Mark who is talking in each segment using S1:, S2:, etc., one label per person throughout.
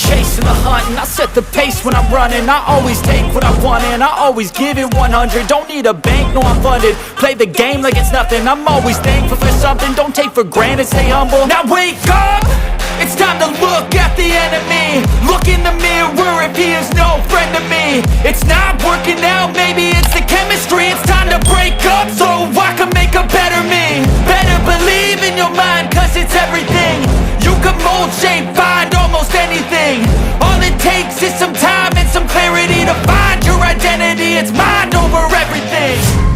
S1: chasing the hunt, and I set the pace when I'm running. I always take what I want and I always give it 100. Don't need a bank, no I'm funded. Play the game like it's nothing. I'm always thankful for something. Don't take for granted, stay humble. Now wake up! It's time to look at the enemy. Look in the mirror if he is no friend to me. It's not working out, maybe it's the chemistry. It's time to break up so I can make a better me. Better believe in your mind, cause it's everything. You can mold, shape, find almost anything. All it takes is some time and some clarity to find your identity. It's mind over everything.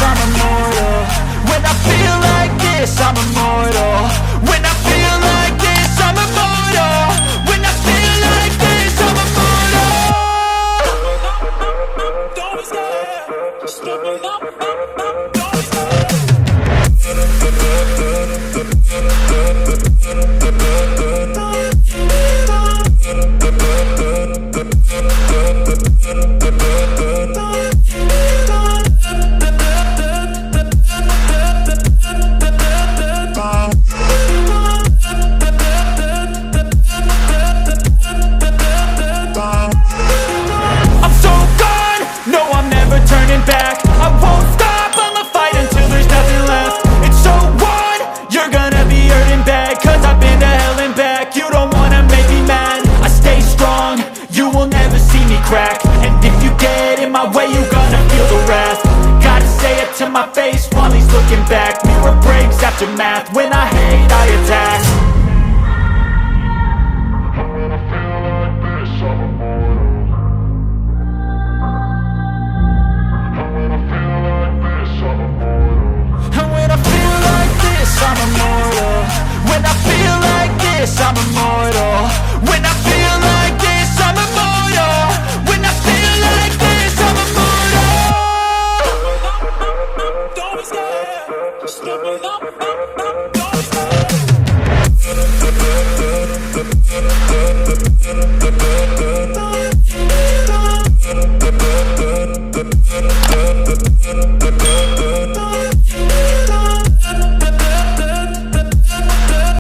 S1: I'm immortal. When I feel like this, I'm immortal. When I feel like this, I'm immortal. When I feel like this, I'm immortal. Don't stop, stepping up, don't stop. My face while he's looking back. Mirror breaks after math. When